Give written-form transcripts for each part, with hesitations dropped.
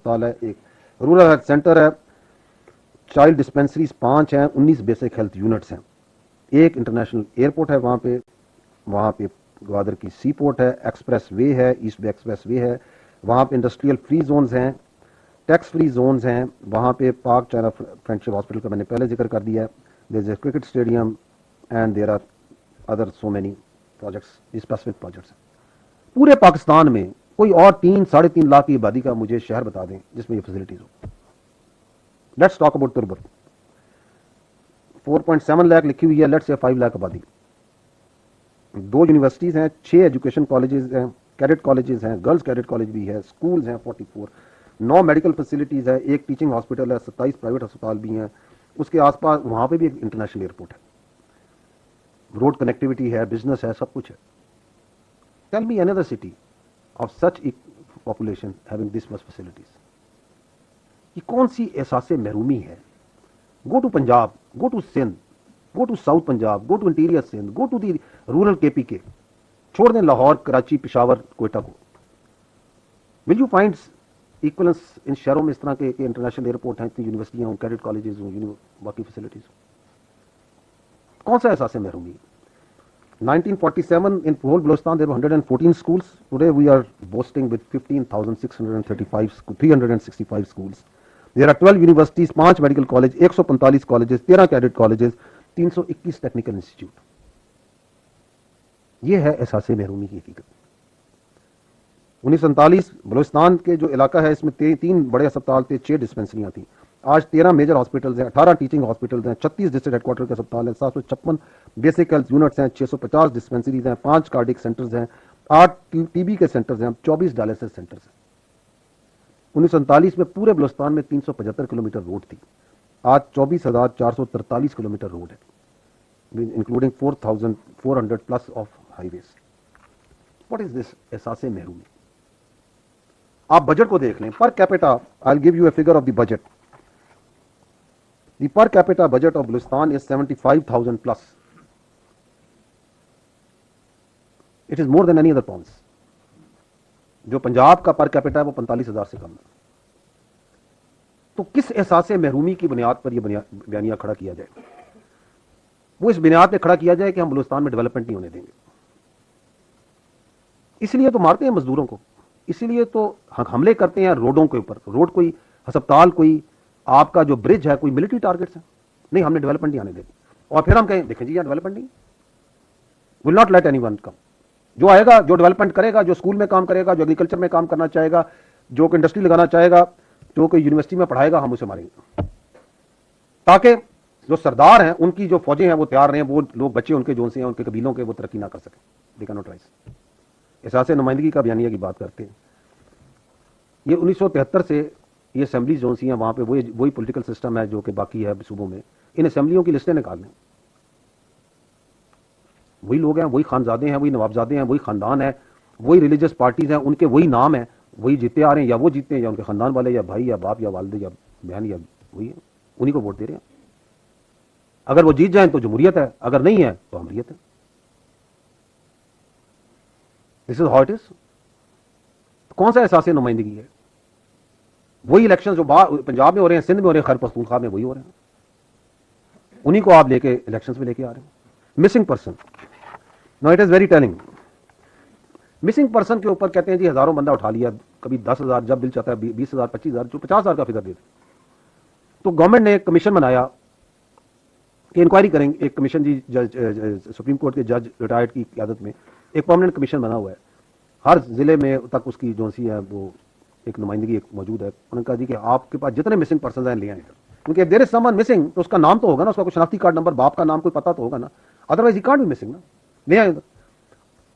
अस्पताल है, एक रूरल हेल्थ सेंटर है, चाइल्ड डिस्पेंसरीज 5 हैं, 19 बेसिक हेल्थ यूनिट्स हैं, एक इंटरनेशनल एयरपोर्ट है वहाँ पे ग्वादर की सी पोर्ट है, एक्सप्रेस वे है, ईस्ट बे एक्सप्रेस वे है, वहाँ पे इंडस्ट्रियल फ्री जोन्स हैं, टैक्स फ्री जोन्स हैं, वहाँ पे पाक चाइना फ्रेंडशिप हॉस्पिटल का मैंने पहले जिक्र कर दिया है, there is a cricket stadium and there are other so many projects, specific projects. पूरे पाकिस्तान में कोई और 3-3.5 लाख की आबादी का मुझे शहर बता दें जिसमें ये फैसिलिटीज हो। लेट्स टॉक अबाउट तुर्बर। 4.7 लाख लिखी हुई है, लेट्स से 5 लाख आबादी, 2 यूनिवर्सिटीज हैं, 6 एजुकेशन कॉलेजेस हैं, कैडेट कॉलेजेस हैं, गर्ल्स कैडेट कॉलेज भी है, स्कूल्स हैं 44, 9 मेडिकल फैसिलिटीज है, एक टीचिंग हॉस्पिटल है, 27 प्राइवेट अस्पताल भी हैं, उसके आसपास वहां पे भी एक इंटरनेशनल एयरपोर्ट है, रोड कनेक्टिविटी है, बिजनेस है, सब कुछ है। Tell me another city of such a population having this much facilities. ये कौन सी एहसास महरूमी है? Go to Punjab, go to Sindh, go to south Punjab, go to interior Sindh, go to the rural KPK, छोड़ दें लाहौर, कराची, पिशावर, कोयटा को। विल यू फाइंड इक्वलेंस इन शहरों में इस तरह के इंटरनेशनल एयरपोर्ट हैं, इतनी यूनिवर्सिटियां हों, कैडेट कॉलेजेस हों, बाकी फैसिलिटीज? कौन सा एहसास महरूमी? 1947 in whole Balochistan there were 114 schools. Today we are boasting with 365 schools. There are 12 universities, 5 medical colleges, 145 colleges, 13 cadet colleges, 321 technical institute. ये है एहसास महरूमी की हकीकत। 1947 बलूचिस्तान के जो इलाका है इसमें 3 बड़े अस्पताल थे, 6 डिस्पेंसरियां थी। आज 13 मेजर हॉस्पिटल्स हैं, 18 टीचिंग हॉस्पिटल्स हैं, 36 डिस्ट्रिक्ट हेडक्वार्टर के अस्पताल हैं, 756 बेसिक हेल्थ यूनिट्स हैं, 650 डिस्पेंसरीज हैं, 5 कार्डिक सेंटर्स हैं, 8 टीबी के सेंटर्स हैं, 24 डायलिसिस सेंटर्स हैं। 1947 में पूरे बलूचिस्तान में 375 किलोमीटर रोड थी, आज 24,443 किलोमीटर रोड है, including 4,400 plus of highways. What is this एहसास महरूमी? आप बजट को देख लें, per capita, I will give you a figure of the budget. The per capita budget of Balochistan is 75,000 plus. It is more than any other province. जो पंजाब का per capita है वो 45,000 से कम है। तो किस एहसास महरूमी की बुनियाद पर यह बयानिया खड़ा किया जाए? वो इस बुनियाद पर खड़ा किया जाए कि हम बलूचिस्तान में डेवलपमेंट नहीं होने देंगे। इसलिए तो मारते हैं मजदूरों को, इसीलिए तो हमले करते हैं रोडों के ऊपर। रोड कोई अस्पताल, कोई आपका जो ब्रिज है, कोई मिलिट्री टारगेट्स है, नहीं हमने डेवलपमेंट नहीं आने देनी। और फिर हम कहें देखें जी यहाँ डेवलपमेंट नहीं, विल नॉट लेट एनीवन कम। जो आएगा, जो डेवलपमेंट करेगा, जो स्कूल में काम करेगा, जो एग्रीकल्चर में काम करना चाहेगा, जो कोई इंडस्ट्री लगाना चाहेगा, जो कोई यूनिवर्सिटी में पढ़ाएगा, हम उसे मारेंगे। ताकि जो सरदार हैं, उनकी जो फौजें हैं वो तैयार रहें, वो लोग बच्चे उनके जो से हैं, उनके कबीलों के, वो तरक्की ना कर सकें। They can not rise. एहसास नुमाइंदगी का बयानिया की बात करते हैं। ये 1973 से ये असेंबली जोन सी हैं, वहां पे वही पॉलिटिकल सिस्टम है जो कि बाकी है सूबों में। इन असेंबलियों की लिस्टें निकाल लें, वही लोग हैं, वही खानजादे हैं, वही नवाबजादे हैं, वही खानदान है, वही रिलीजियस पार्टीज हैं, उनके वही नाम है, वही जीते आ रहे हैं, या वो जीते हैं, या उनके खानदान वाले, या भाई, या बाप, या वालदे, या बहन, या वही है, उन्हीं को वोट दे रहे हैं। अगर वो जीत जाए तो जमहूरियत है, अगर नहीं है तो अमरीयत है। This is how it is. कौन सा एहसास नुमाइंदगी है? वही इलेक्शन जो पंजाब में हो रहे हैं, सिंध में हो रहे हैं, खैबर पख्तूनख्वा में वही हो रहे हैं, उन्हीं को आप लेके इलेक्शंस में लेके आ रहे हैं। Missing person, no it is very telling. Missing person के ऊपर कहते हैं जी हजारों बंदा उठा लिया, कभी 10,000, जब दिल चाहता है 20,000, 25,000, जो 50,000 का फिगर देते। तो गवर्नमेंट ने एक कमीशन बनाया कि इंक्वायरी करेंगे। एक कमीशन जी, सुप्रीम कोर्ट के जज रिटायर्ड की क़यादत में एक परमानेंट कमीशन बना हुआ है, हर जिले में तक उसकी जो सी है वो एक नुमाइंदगी एक मौजूद है। उन्होंने कहा जी कि आपके पास जितने मिसिंग पर्सन हैं ले आए, क्योंकि देयर इज समवन मिसिंग तो उसका नाम तो होगा ना, उसका कोई शनाख्ती कार्ड नंबर, बाप का नाम कोई पता तो होगा ना, otherwise he can't be missing ना, ले आए।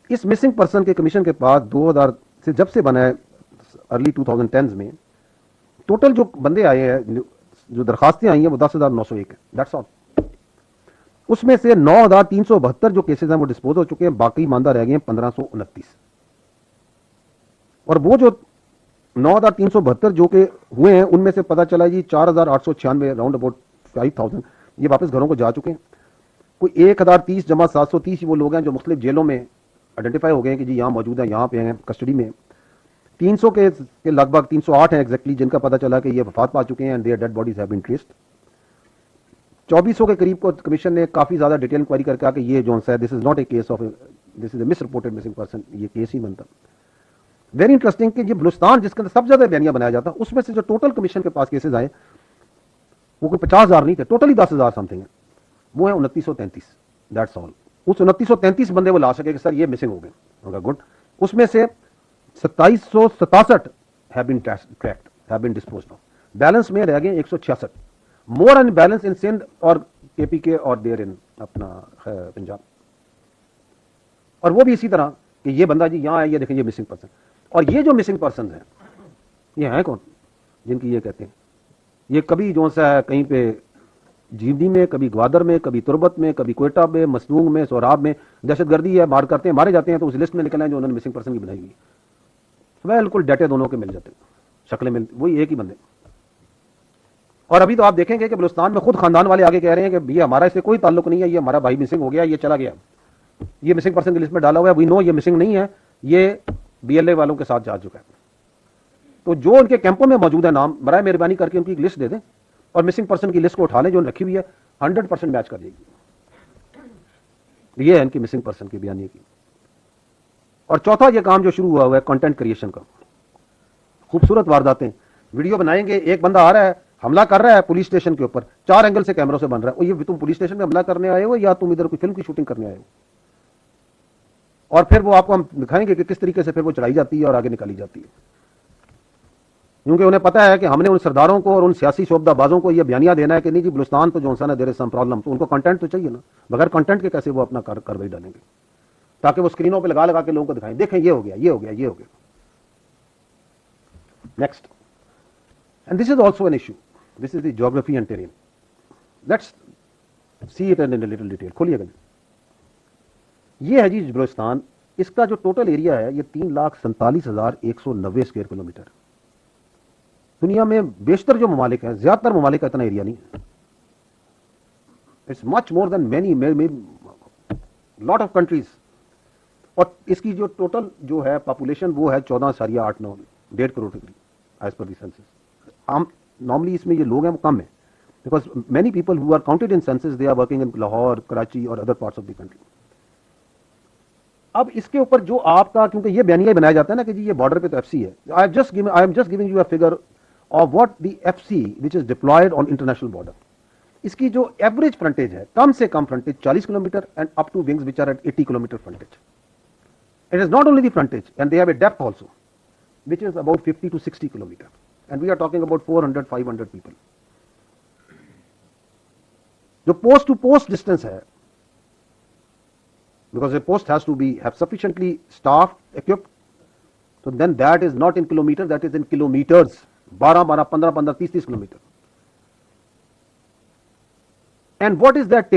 इस मिसिंग पर्सन के कमीशन के पास 2000 से जब से बना है, अर्ली 2010s में टोटल जो बंदे आए हैं, जो दरखास्तें आई हैं वो 10,901 है, दैट्स ऑल। उसमें से 9,372 जो केसेस हैं वो डिस्पोज हो चुके हैं, बाकी मानदा रह गए हैं 1,529। और वो जो 9,372 जो के हुए हैं उनमें से पता चला जी 4,896, राउंड अबाउट 5,000 ये वापस घरों को जा चुके हैं। कोई 1,030 जमा 730 वो लोग हैं जो मुख्तलिफ जेलों में आइडेंटिफाई हो गए हैं कि जी यहाँ मौजूद है, यहाँ पे हैं कस्टडी में। 300 के लगभग 308 हैं एग्जैक्टली जिनका पता चला कि ये वफात पा चुके हैं and there dead bodies have been traced. 2400 के करीब को कमीशन ने काफी ज्यादा डिटेल इंक्वायरी करके कहा कि ये जो है this is not a case of this is a miss reported missing person, ये केस ही बनता। वेरी इंटरेस्टिंग कि ये बलूचिस्तान जिसके अंदर सबसे ज्यादा बयानिया बनाया जाता उसमें से जो टोटल कमीशन के पास केसेस आए वो कोई 50,000 नहीं थे, टोटली 10,000 समथिंग है, वो है 2933, दैट्स ऑल। उस 2933 बंदे वो ला सके कि सर ये मिसिंग हो गए, गुड। उसमें से 2767 have been tracked, have been disposed of, balance में रह गए 166, more an balance in Sindh और केपीके और देयर इन अपना पंजाब। और वो भी इसी तरह कि ये बंदा जी यहां है, ये देखें ये मिसिंग पर्सन। और ये जो मिसिंग पर्सन है ये हैं कौन जिनकी ये कहते हैं, ये कभी जो सा कहीं पे जींदी में, कभी ग्वादर में, कभी तुरबत में, कभी कोयटा में, मसनूंग में, सोराब में दहशतगर्दी है, मार करते हैं, मारे जाते हैं तो उस लिस्ट में निकल आए जो उन्होंने मिसिंग पर्सन की बनाई हुई, बिल्कुल डेटे दोनों के मिल जाते हैं, शक्लें मिल वही एक ही बंदे। और अभी तो आप देखेंगे कि बलूचिस्तान में खुद खानदान वाले आगे कह रहे हैं कि भैया हमारा इससे कोई ताल्लुक नहीं है, ये हमारा भाई मिसिंग हो गया, ये चला गया, ये मिसिंग पर्सन की लिस्ट में डाला हुआ है, वी नो ये मिसिंग नहीं है, ये बीएलए वालों के साथ जा चुका है। तो जो उनके कैंपों में मौजूद है नाम, बराए मेहरबानी करके उनकी लिस्ट दे दें और मिसिंग पर्सन की लिस्ट को उठा लें जो रखी हुई है, 100% मैच कर देगी। ये है इनकी मिसिंग पर्सन की बयानी की। और चौथा ये काम जो शुरू हुआ है कंटेंट क्रिएशन का, खूबसूरत वारदातें, वीडियो बनाएंगे, एक बंदा आ रहा है हमला कर रहा है पुलिस स्टेशन के ऊपर, 4 एंगल से कैमरों से बन रहा है, ये तुम पुलिस स्टेशन में हमला करने आए हो या तुम इधर कोई फिल्म की शूटिंग करने आए हो। और फिर वो आपको हम दिखाएंगे कि किस तरीके से फिर वो चढ़ाई जाती है और आगे निकाली जाती है, क्योंकि उन्हें पता है कि हमने उन सरदारों को और उन सियासी शोबदाबाजों को यह बयानिया देना है कि नहीं जी बलूचिस्तान तो जो है ना देयर इज सम प्रॉब्लम, तो उनको कंटेंट तो चाहिए ना, बगैर कंटेंट के कैसे वो अपना कार्रवाई डालेंगे, ताकि वो स्क्रीनों पे लगा लगा के लोगों को दिखाएं, देखें ये हो गया, ये हो गया, ये हो गया। Next, and this is also an issue, this is the geography and terrain, let's see it in little detail. खोलिएगा, ये है जी बलूचिस्तान, इसका जो टोटल एरिया है ये 3,47,190 स्क्वायर किलोमीटर। दुनिया में बेशतर जो ममालिक हैं, ज्यादातर ममालिक का इतना एरिया नहीं है, it's much more than many lot of countries. और इसकी जो टोटल जो है पॉपुलेशन वो है 14.89 1.5 करोड़ की as per the census. Normally इसमें ये लोग हैं वो कम है, because many people who are counted in census they are working in Lahore, Karachi और other parts of the country. अब इसके ऊपर जो आपका, क्योंकि ये बयानिया बनाया जाता है ना कि जी ये बॉर्डर पे तो एफसी है, I am just giving you a figure of what the FC which is deployed on international border, इसकी जो एवरेज फ्रंटेज है, कम से कम frontage 40 kilometre and up to wings which are at 80 kilometre frontage. It is not only the frontage and they have a depth also which is about 50 to 60 kilometer and we are talking about 400-500 people। जो post to post distance है, because a post has to be have sufficiently staff equipped, so then that is not in kilometer, that is in kilometers, 12-12, 15-15, 30-30 kilometer। And what is that